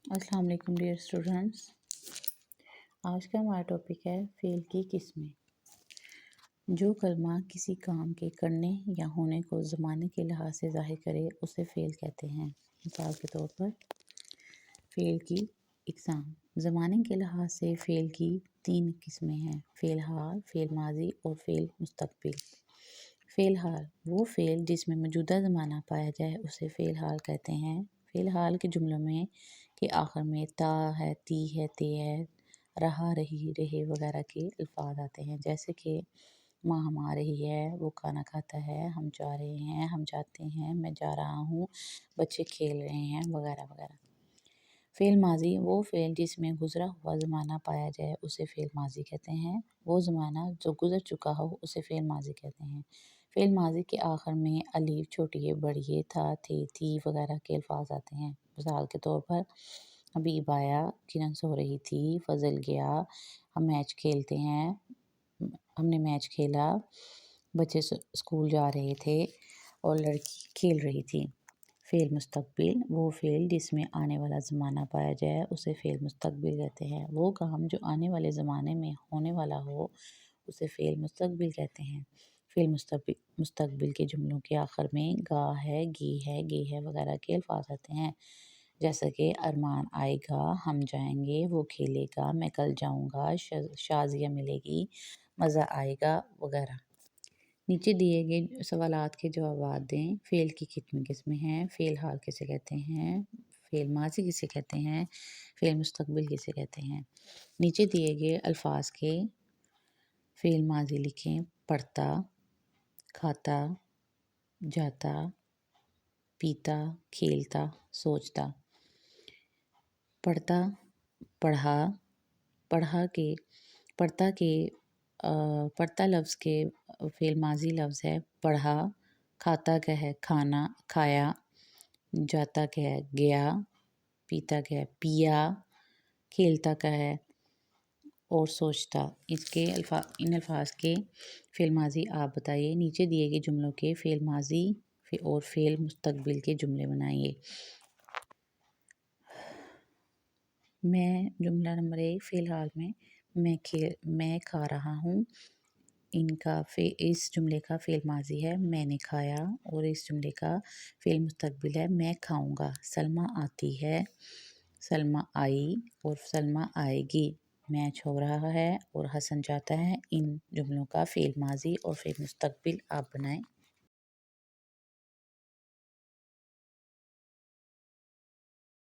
अस्सलाम वालेकुम dear students. आज का हमारा टॉपिक है फ़ेल की किस्में। जो कलमा किसी काम के करने या होने को ज़माने के लिहाज से ज़ाहिर करे उसे फ़ेल कहते हैं। मिसाल के तौर पर फ़ेल की इक़साम। ज़माने के लिहाज से फ़ेल की 3 किस्में हैं: फ़ेल हाल, फ़ेल माज़ी और फ़ेल मुस्तक़बिल। फ़ेल हाल वो फ़ेल जिसमें मौजूदा ज़माना पाया जाए उसे फ़ेल हाल कहते हैं। फ़ेल हाल के जुमलों में के आखिर में ता है, ती है, ते है, रहा, रही, रहे वगैरह के अल्फाज आते हैं। जैसे कि माँ हम आ रही है, वो खाना खाता है, हम जा रहे हैं, हम जाते हैं, मैं जा रहा हूँ, बच्चे खेल रहे हैं वगैरह वगैरह। फ़ेल माज़ी वो फ़ेल जिसमें गुज़रा हुआ ज़माना पाया जाए उसे फ़ेल माज़ी कहते हैं। वो ज़माना जो गुज़र चुका हो उसे फ़ेल माज़ी कहते हैं। फ़ेल माज़ी के आखिर में अलीफ, छोटिए, बड़िए, था, थे, थी वगैरह के अल्फाज आते हैं। मिसाल के तौर पर हबीब आया, किरण सो रही थी, फ़ज़ल गया, हम मैच खेलते हैं, हमने मैच खेला, बच्चे स्कूल जा रहे थे और लड़की खेल रही थी। फ़ेल मुस्तक़बिल वो फ़ेल जिसमें आने वाला ज़माना पाया जाए उसे फ़ेल मुस्तक़बिल कहते हैं। वो काम जो आने वाले ज़माने में होने वाला हो उसे फ़ेल मुस्तक़बिल कहते हैं। फ़ेल मुस्तक़बिल के जुमलों के आखिर में गा है, गी है, गे है वगैरह के अल्फाज आते हैं। जैसा कि अरमान आएगा, हम जाएंगे, वो खेलेगा, मैं कल जाऊंगा, शाज़िया मिलेगी, मज़ा आएगा वगैरह। नीचे दिए गए सवालात के जवाब दें। फ़ेल की कितनी किस्में हैं? फ़ेल हाल किसे कहते हैं? फ़ेल माज़ी किसे कहते हैं? फ़ेल मुस्तक़बिल किसे कहते हैं? नीचे दिए गए अल्फाज के फ़ेल माज़ी लिखें। पढ़ता, खाता, जाता, पीता, खेलता, सोचता। पढ़ता, पढ़ा, पढ़ता के पढ़ता लफ्ज़ के फ़ेल माज़ी लफ्ज़ है पढ़ा। खाता का है खाना, खाया। जाता का है गया, पीता का है पिया, खेलता का है और सोचता। इन अल्फाज के फ़ेल माज़ी आप बताइए। नीचे दिए गए जुमलों के फ़ेल माज़ी और फ़ेल मुस्तक़बिल के जुमले बनाइए। मैं जुमला नंबर 1 फ़िलहाल में मैं खा रहा हूँ। इस जुमले का फ़ेल माज़ी है मैंने खाया और इस जुमले का फ़ेल मुस्तक़बिल है मैं खाऊंगा। सलमा आती है, सलमा आई और सलमा आएगी। मैच हो रहा है और हसन जाता है। इन जुमलों का फ़ेल माज़ी और फ़ेल मुस्तक़बिल आप बनाएं।